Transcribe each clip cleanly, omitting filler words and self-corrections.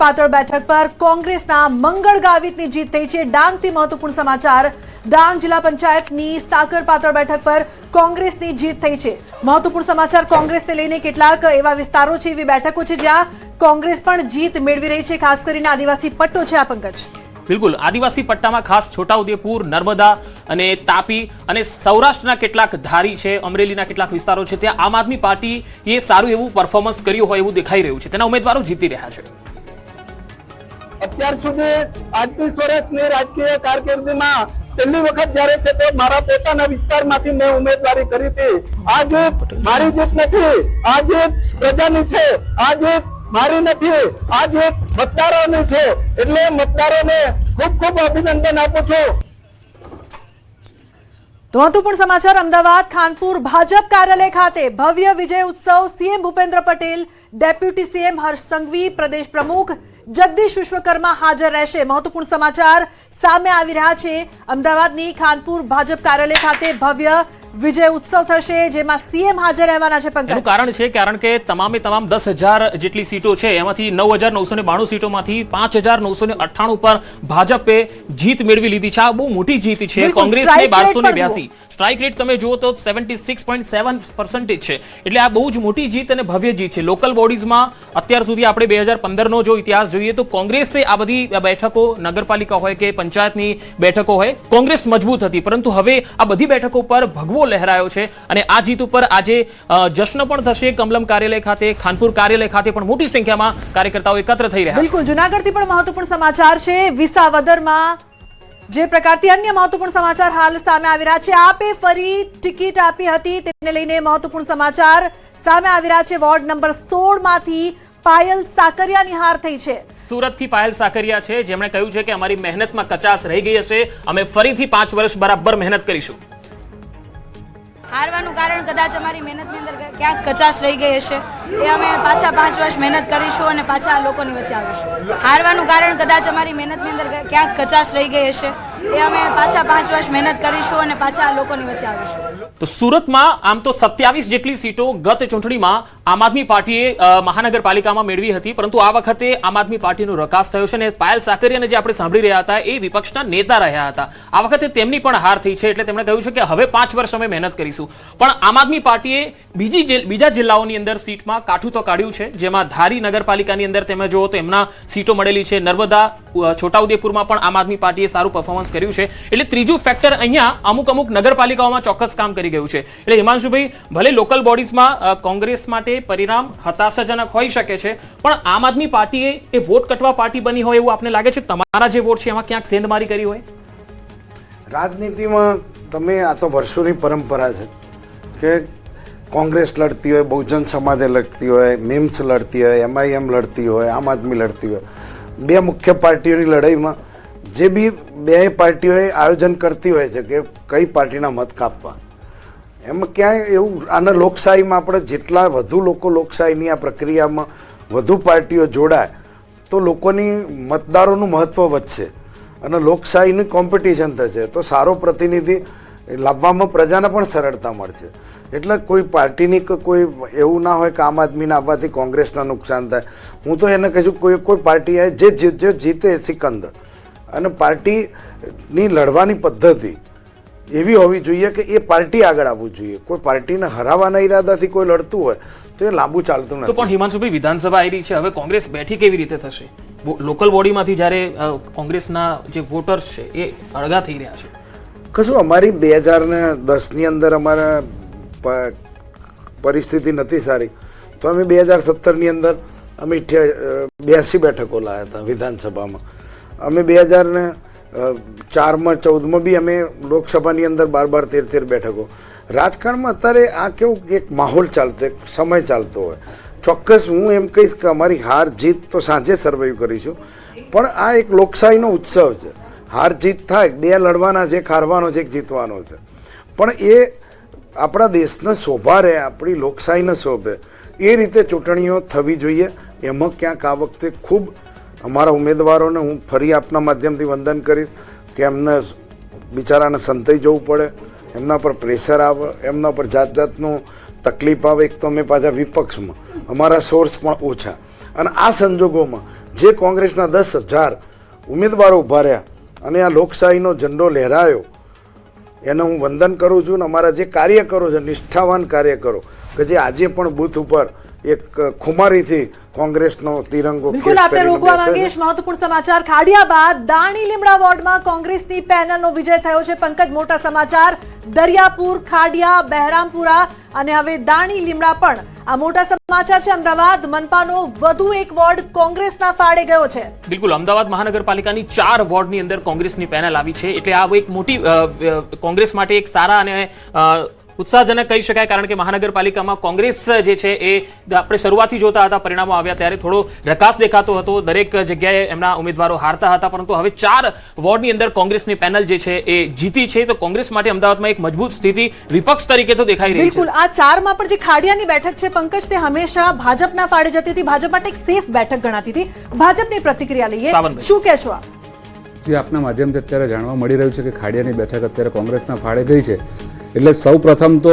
પાટણ બેઠક પર કોંગ્રેસના મંગળ ગાવિતની જીત થઈ છે। ડાંગથી મહત્વપૂર્ણ સમાચાર। ડાંગ જિલ્લા પંચાયતની સાકર પાટણ બેઠક પર કોંગ્રેસની જીત થઈ છે। મહત્વપૂર્ણ સમાચાર કોંગ્રેસને લઈને કેટલાક એવા વિસ્તારો છે, એવી બેઠકો છે જ્યાં કોંગ્રેસ પણ જીત મેળવી રહી છે। ખાસ કરીને આદિવાસી પટ્ટો છે। આ પંકજ બિલકુલ આદિવાસી પટ્ટામાં ખાસ છોટાઉદેપુર, નર્મદા અને તાપી અને સૌરાષ્ટ્રના કેટલાક ધારી છે, અમરેલીના કેટલાક વિસ્તારો છે, ત્યાં આમ આદમી પાર્ટીએ સારું એવું પરફોર્મન્સ કર્યું હોય એવું દેખાઈ રહ્યું છે। તેના ઉમેદવારો જીતી રહ્યા છે। અત્યાર સુધી 38 વર્ષની રાજકીય કારકિર્દીમાં પહેલી વખત જ્યારે છે તે મારા પોતાના વિસ્તારમાંથી મેં ઉમેદવારી કરી હતી। આ જીત મારી જીત નથી, આ જીત પ્રજાની છે, આ જીત મારી નથી, આ જીત મતદારોની છે। એટલે મતદારોને ખૂબ ખૂબ અભિનંદન આપું છું। તો મહત્વપૂર્ણ સમાચાર અમદાવાદ ખાનપુર ભાજપ કાર્યાલય ખાતે ભવ્ય વિજય ઉત્સવ। CM Bhupendra Patel, deputy CM Harsh Sanghavi, પ્રદેશ પ્રમુખ જગદીશ વિશ્વકર્મા હાજર રહેશે। મહત્વપૂર્ણ સમાચાર સામે આવી રહ્યા છે। અમદાવાદની ખાનપુર ભાજપ કાર્યાલય ખાતે ભવ્ય વિજય ઉત્સવ થશે, જેમાં સીએમ હાજર રહેવાના છે। એનું કારણ છે કે તમામ 10,000 જેટલી સીટો છે, એમાંથી 9,992 સીટોમાંથી 5,998 પર ભાજપે જીત મેળવી લીધી છે। આ બહુ મોટી જીત છે। કોંગ્રેસને 1282, સ્ટ્રાઇક રેટ તમે જુઓ તો 76.7% છે, એટલે આ બહુ જ મોટી જીત અને ભવ્ય જીત છે। લોકલ બોડીઝમાં અત્યાર સુધી આપણે 2015નો જો ઇતિહાસ જોઈએ તો કોંગ્રેસે આ બધી બેઠકો, નગરપાલિકા હોય કે પંચાયતની બેઠકો હોય, કોંગ્રેસ મજબૂત હતી, પરંતુ હવે આ બધી બેઠકો પર ભગવો લહેરાયો છે અને આ જીત ઉપર આજે જશ્ન પણ થશે। કમલમ કાર્યાલય ખાતે, ખાનપુર કાર્યાલય ખાતે પણ મોટી સંખ્યામાં કાર્યકર્તાઓ એકત્ર થઈ રહ્યા છે। બિલકુલ જૂનાગઢથી પણ મહત્વપૂર્ણ સમાચાર છે। વિસાવદરમાં જે પ્રકારથી અન્ય મહત્વપૂર્ણ સમાચાર હાલ સામે આવી રહ્યા છે। આપે ફરી ટિકિટ આપી હતી, તેને લઈને મહત્વપૂર્ણ સમાચાર સામે આવી રહ્યા છે। વોર્ડ નંબર 16 માંથી પાયલ સાકરિયાની હાર થઈ છે। સુરતથી પાયલ સાકરિયા છે, જેમણે કહ્યું છે કે અમારી મહેનતમાં કચાશ રહી ગઈ હશે, અમે ફરીથી 5 વર્ષ બરાબર મહેનત કરીશું। હારવાનું કારણ કદાચ અમારી મહેનતની અંદર ક્યાંક કચાશ રહી ગઈ હશે, એ અમે પાછા 5 વર્ષ મહેનત કરીશું અને પાછા લોકોની વચ્ચે આવીશું। હારવાનું કારણ કદાચ અમારી મહેનતની અંદર ક્યાંક કચાશ રહી ગઈ હશે, એ અમે પાછા 5 વર્ષ મહેનત કરીશું અને પાછા લોકોની વચ્ચે આવીશું। તો સુરતમાં આમ તો 27 જેટલી સીટો ગત ચૂંટણીમાં આમ આદમી પાર્ટીએ મહાનગરપાલિકામાં મેળવી હતી, પરંતુ આ વખતે આમ આદમી પાર્ટીનો રકાસ થયો છે અને પાયલ સાકરિયાને જે આપણે સાંભળી રહ્યા હતા એ વિપક્ષના નેતા રહ્યા હતા। આ વખતે તેમની પણ હાર થઈ છે, એટલે તેમણે કહ્યું છે કે હવે 5 વર્ષ અમે મહેનત કરીશું। પણ આમ આદમી પાર્ટીએ બીજા જિલ્લાઓની અંદર સીટમાં કાઠું તો કાઢ્યું છે, જેમાં ધારી નગરપાલિકાની અંદર તમે જુઓ તો એમના સીટો મળેલી છે। નર્મદા, છોટાઉદેપુરમાં પણ આમ આદમી પાર્ટીએ સારું પરફોર્મન્સ કર્યું છે, એટલે ત્રીજું ફેક્ટર અહીંયા અમુક નગરપાલિકાઓમાં ચોક્કસ કામ કરી ગયું છે। એટલે હિમાંશુભાઈ, ભલે લોકલ બોડીઝમાં કોંગ્રેસ માટે પરિણામ હતાશાજનક હોઈ શકે છે, પણ આમ આદમી પાર્ટીએ એ વોટ કટવા પાર્ટી બની હોય એવું આપને લાગે છે? તમારા જે વોટ છે એમાં ક્યાંક સેંધમારી કરી હોય? રાજનીતિમાં તમે આ તો વર્ષોની પરંપરા છે કે કોંગ્રેસ લડતી હોય, બહુજન સમાજે લડતી હોય, મેમ્સ લડતી હોય, MIM લડતી હોય, આમ આદમી લડતી હોય, બે મુખ્ય પાર્ટીઓની લડાઈમાં જે બી બે પાર્ટીઓએ આયોજન કરતી હોય છે કે કઈ પાર્ટીના મત કાપવા, એમાં ક્યાંય એવું આના લોકશાહીમાં આપણે જેટલા વધુ લોકો લોકશાહીની આ પ્રક્રિયામાં વધુ પાર્ટીઓ જોડાય તો લોકોની મતદારોનું મહત્વ વધશે અને લોકશાહીની કોમ્પિટિશન થશે, તો સારો પ્રતિનિધિ લાવવામાં પ્રજાને પણ સરળતા મળશે। એટલે કોઈ પાર્ટીની કોઈ એવું ના હોય કે આમ આદમીને આવવાથી કોંગ્રેસના નુકસાન થાય। હું તો એને કહીશું કોઈ પાર્ટી જે જીતે સિકંદર, અને પાર્ટીની લડવાની પદ્ધતિ એવી હોવી જોઈએ કે એ પાર્ટી આગળ આવવું જોઈએ। કોઈ પાર્ટીને હરાવવાના ઈરાદાથી કોઈ લડતું હોય તો એ લાંબુ ચાલતું નથી। તો પણ હિમાંશુભાઈ, વિધાનસભા આવી રહી છે, હવે કોંગ્રેસ બેઠી કેવી રીતે થશે? લોકલ બોડીમાંથી જ્યારે કોંગ્રેસના જે વોટર્સ છે એ અળગા થઈ રહ્યા છે। કશું અમારી 2010ની અંદર અમારા પરિસ્થિતિ નથી સારી, તો અમે 2017ની અંદર અમે 82 બેઠકો લાવ્યા હતા વિધાનસભામાં। અમે 2004માં 14માં બી અમે લોકસભાની અંદર 12, 13 બેઠકો। રાજકારણમાં અત્યારે આ કેવું એક માહોલ ચાલતો, એક સમય ચાલતો હોય। ચોક્કસ હું એમ કહીશ કે અમારી હાર જીત તો સાંજે સર્વાઈવ કરીશું, પણ આ એક લોકશાહીનો ઉત્સવ છે। હાર જીત થાય, બે લડવાના છે, એક હારવાનો છે, એક જીતવાનો છે, પણ એ આપણા દેશને શોભા રહે, આપણી લોકશાહીને શોભે એ રીતે ચૂંટણીઓ થવી જોઈએ। એમાં ક્યાંક આ વખતે ખૂબ અમારા ઉમેદવારોને હું ફરી આપના માધ્યમથી વંદન કરીશ કે એમને બિચારાને સંતાઈ જવું પડે, એમના પર પ્રેશર આવે, એમના પર જાતનું તકલીફ આવે। એક તો અમે પાછા વિપક્ષમાં, અમારા સોર્સ પણ ઓછા, અને આ સંજોગોમાં જે કોંગ્રેસના 10,000 ઉમેદવારો ઊભા રહ્યા અને આ લોકશાહીનો ઝંડો લહેરાયો એને હું વંદન કરું છું. ને અમારા જે કાર્યકરો છે, નિષ્ઠાવાન કાર્યકરો કે જે આજે પણ બૂથ ઉપર એક ખુમારીથી કોંગ્રેસનો તિરંગો બિલકુલ આપણે રોકવા માંગીશ. મહત્વપૂર્ણ સમાચાર ખાડિયા બાદ દાણી લીમડા વોર્ડમાં કોંગ્રેસની પેનલનો વિજય થયો છે. પંકજ, મોટા સમાચાર. દરિયાપુર, ખાડિયા, બહેરામપુરા અને હવે દાણી લીમડા પણ આ મોટા સમાચાર છે. અમદાવાદ મનપાનો વધુ એક વોર્ડ કોંગ્રેસના ફાળે ગયો છે. બિલકુલ, અમદાવાદ મહાનગરપાલિકાની 4 વોર્ડની અંદર કોંગ્રેસની પેનલ આવી છે. એટલે આ એક મોટી કોંગ્રેસ માટે એક સારા અને ઉત્સાહજનક કહી શકાય, કારણ કે મહાનગરપાલિકામાં કોંગ્રેસ જે છે એ આપણે શરૂઆતથી જોતા હતા, પરિણામો આવ્યા ત્યારે થોડો રકાસ દેખાતો હતો, દરેક જગ્યાએ એમના ઉમેદવારો હારતા હતા, પરંતુ હવે 4 વોર્ડની અંદર કોંગ્રેસની પેનલ જે છે એ જીતી છે. તો કોંગ્રેસ માટે અમદાવાદમાં એક મજબૂત સ્થિતિ વિપક્ષ તરીકે તો દેખાઈ રહી છે. બિલકુલ, આ 4માં પણ જે ખાડિયાની બેઠક છે પંકજ, તે હંમેશા ભાજપના ફાળે જતી હતી, ભાજપ માટે એક સેફ બેઠક ગણાતી હતી. ભાજપની પ્રતિક્રિયા લઈએ, શું કહેશો આપ? જે આપના માધ્યમથી અત્યારે જાણવા મળી રહ્યું છે કે ખાડિયાની બેઠક અત્યારે કોંગ્રેસના ફાળે ગઈ છે. એટલે સૌ પ્રથમ તો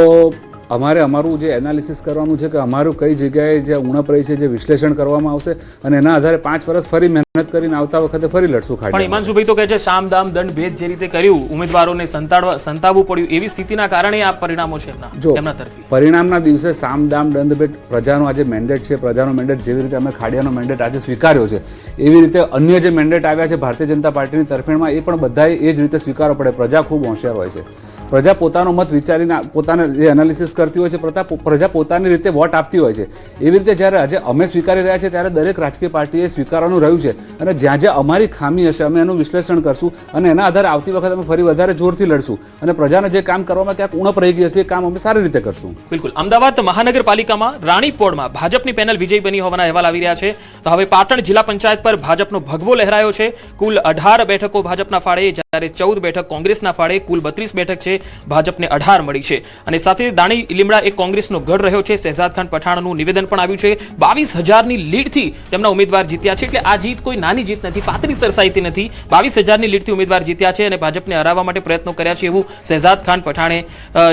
અમારે અમારું જે એનાલિસિસ કરવાનું છે કે અમારું કઈ જગ્યાએ જે ઉણપ રહી છે જે વિશ્લેષણ કરવામાં આવશે અને એના આધારે 5 વર્ષ ફરી મહેનત કરીને આવતા વખતે ફરી લડશું. પણ હિમાંશુભાઈ તો કહે છે સામ દામ દંડ ભેદ જે રીતે કર્યું, ઉમેદવારોને સંતાવવું પડ્યું, એવી સ્થિતિના કારણે આ પરિણામો છે એમના તરફી. પરિણામના દિવસે સામ દામ દંડ ભેદ પ્રજાનો આજે મેન્ડેટ છે, પ્રજાનો મેન્ડેટ જેવી રીતે અમે ખાડિયાનો મેન્ડેટ આજે સ્વીકાર્યો છે એવી રીતે અન્ય જે મેન્ડેટ આવ્યા છે ભારતીય જનતા પાર્ટીની તરફેણમાં એ પણ બધાએ એ જ રીતે સ્વીકારવો પડે. પ્રજા ખૂબ હોશિયાર હોય છે. પ્રજા પોતાનો મત વિચારીને પોતાને જે એનાલિસિસ કરતી હોય છે, પ્રજા પોતાની રીતે વોટ આપતી હોય છે. એવી રીતે જ્યારે આજે અમે સ્વીકારી રહ્યા છીએ ત્યારે દરેક રાજકીય પાર્ટીએ સ્વીકારવાનું રહ્યું છે અને જ્યાં જ્યાં અમારી ખામી હશે અમે એનું વિશ્લેષણ કરશું અને એના આધારે આવતી વખતે અમે ફરી વધારે જોરથી લડશું અને પ્રજાને જે કામ કરવામાં ક્યાંક ઉણપ રહી ગઈ હશે એ કામ અમે સારી રીતે કરશું. બિલકુલ, અમદાવાદ મહાનગરપાલિકામાં રાણીપોળમાં ભાજપની પેનલ વિજય બની હોવાના અહેવાલ આવી રહ્યા છે. તો હવે પાટણ જિલ્લા પંચાયત પર ભાજપનો ભગવો લહેરાયો છે. કુલ 18 બેઠકો ભાજપના ફાળે, જ્યારે 14 બેઠક કોંગ્રેસના ફાળે. કુલ 32 બેઠક છે, ભાજપને 18 મળી છે. અને સાથે દાણી લીમડા એક કોંગ્રેસનો ગઢ રહ્યો છે. શહેજાદ ખાન પઠાણનું નિવેદન પણ આવ્યું છે. 22,000ની લીડથી તેમના ઉમેદવાર જીત્યા છે. એટલે આ જીત કોઈ નાની જીત નથી, પાતળી સરસાઈથી નથી. 22,000ની લીડથી ઉમેદવાર જીત્યા છે અને ભાજપને હરાવવા માટે પ્રયત્નો કર્યા છે એવું શહેજાદ ખાન પઠાણે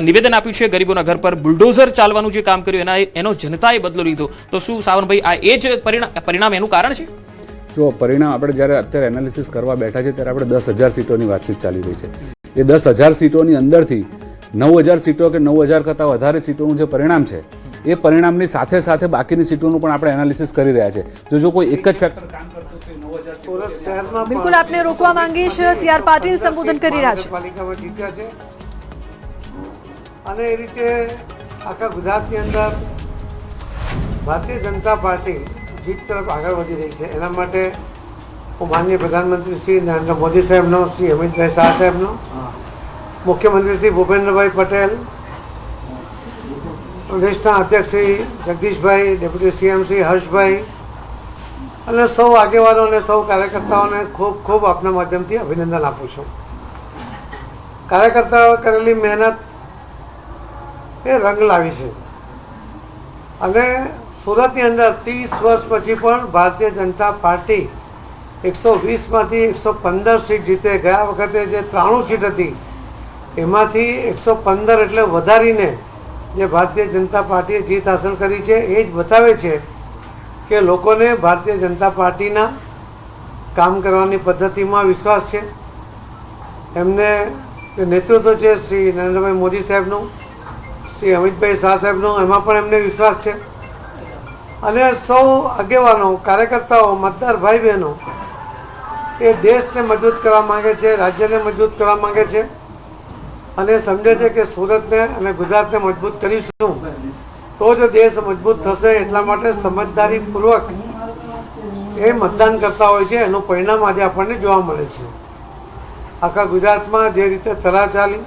નિવેદન આપ્યું છે. ગરીબોના ઘર પર બુલડોઝર ચાલવાનું જે કામ કર્યું એનો જનતાએ બદલો લીધો. તો શું સાવનભાઈ આ એ જ પરિણામ એનું કારણ છે? જો પરિણામ આપણે જ્યારે અત્યારે એનાલિસિસ કરવા બેઠા છે ત્યારે આપણે 10,000 સીટોની વાતચીત ચાલી રહી છે. એ 10,000 સીટોની અંદરથી 9,000 સીટો કે 9,000 કરતાં વધારે સીટોનું જે પરિણામ છે એ પરિણામની સાથે સાથે બાકીની સીટોનું પણ આપણે એનાલિસિસ કરી રહ્યા છે. જો કોઈ એક જ ફેક્ટર કામ કરતો તો 9,000 બિલકુલ આપને રોકવા માંગીશ. સી.આર. પાટીલ સંબોધન કરી રહ્યા છે. પાલિકામાં જીત્યા છે અને એ રીતે આખા ગુજરાતની અંદર ભારતીય જનતા પાર્ટી જીત તરફ આગળ વધી રહી છે. એના માટે હું માનનીય પ્રધાનમંત્રી શ્રી નરેન્દ્ર મોદી સાહેબનો, શ્રી અમિતભાઈ શાહ સાહેબનો, મુખ્યમંત્રી શ્રી ભૂપેન્દ્રભાઈ પટેલ, પ્રદેશના અધ્યક્ષ શ્રી જગદીશભાઈ, ડેપ્યુટી સીએમ શ્રી હર્ષભાઈ અને સૌ આગેવાનો અને સૌ કાર્યકર્તાઓને ખૂબ ખૂબ આપના માધ્યમથી અભિનંદન આપું છું. કાર્યકર્તાઓ કરેલી મહેનત એ રંગ લાવી છે અને સુરતની અંદર 30 વર્ષ પછી પણ ભારતીય જનતા પાર્ટી 120માંથી 115 સીટ જીતે. ગયા વખતે જે 93 સીટ હતી એમાંથી 115 એટલે વધારીને જે ભારતીય જનતા પાર્ટીએ જીત હાંસલ કરી છે એ જ બતાવે છે કે લોકોને ભારતીય જનતા પાર્ટીના કામ કરવાની પદ્ધતિમાં વિશ્વાસ છે. એમને જે નેતૃત્વ છે શ્રી નરેન્દ્રભાઈ મોદી સાહેબનું, શ્રી અમિતભાઈ શાહ સાહેબનું, એમાં પણ એમને વિશ્વાસ છે. અને સૌ આગેવાનો, કાર્યકર્તાઓ, મતદાર ભાઈ બહેનો એ દેશને મજબૂત કરવા માંગે છે, રાજ્યને મજબૂત કરવા માંગે છે અને સમજે છે કે સુરતને અને ગુજરાતને મજબૂત કરીશું તો જ દેશ મજબૂત થશે. એટલા માટે સમજદારીપૂર્વક એ મતદાન કરતા હોય છે. એનું પરિણામ આજે આપણને જોવા મળે છે. આખા ગુજરાતમાં જે રીતે તરાર ચાલી,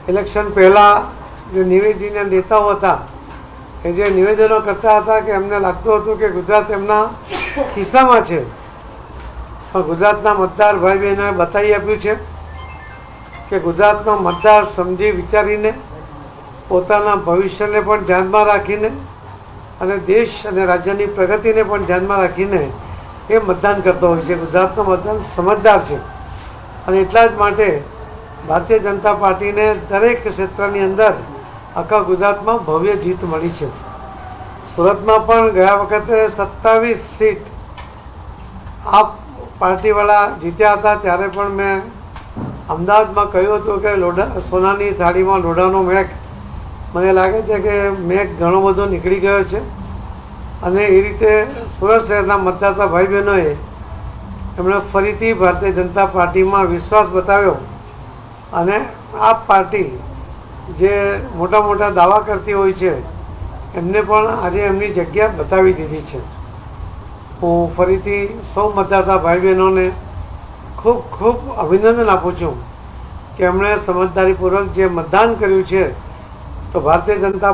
ઇલેક્શન પહેલાં જે નિવેદીને નેતાઓ હતા એ જે નિવેદનો કરતા હતા કે એમને લાગતું હતું કે ગુજરાત એમના ખિસ્સામાં છે, પણ ગુજરાતના મતદાર ભાઈ બહેનોએ બતાવી આપ્યું છે કે ગુજરાતનો મતદાર સમજી વિચારીને પોતાના ભવિષ્યને પણ ધ્યાનમાં રાખીને અને દેશ અને રાજ્યની પ્રગતિને પણ ધ્યાનમાં રાખીને એ મતદાન કરતો હોય છે. ગુજરાતનો મતદાર સમજદાર છે અને એટલા જ માટે ભારતીય જનતા પાર્ટીને દરેક ક્ષેત્રની અંદર આખા ગુજરાતમાં ભવ્ય જીત મળી છે. સુરતમાં પણ ગયા વખતે 27 સીટ આપ પાર્ટીવાળા જીત્યા હતા, ત્યારે પણ મેં અમદાવાદમાં કહ્યું હતું કે સોનાની થાળીમાં લોઢાનો મેઘ, મને લાગે છે કે મેઘ ઘણો બધો નીકળી ગયો છે. અને એ રીતે સુરત શહેરના મતદાતા ભાઈ બહેનોએ એમણે ફરીથી ભારતીય જનતા પાર્ટીમાં વિશ્વાસ બતાવ્યો અને આ પાર્ટી જે મોટા મોટા દાવા કરતી હોય છે એમને પણ આજે એમની જગ્યા બતાવી દીધી છે. હું ફરીથી સૌ મતદાતા ભાઈ બહેનોને ખૂબ ખૂબ અભિનંદન આપું છું કે એમણે સમજદારીપૂર્વક જે મતદાન કર્યું છે. તો ભારતીય જનતા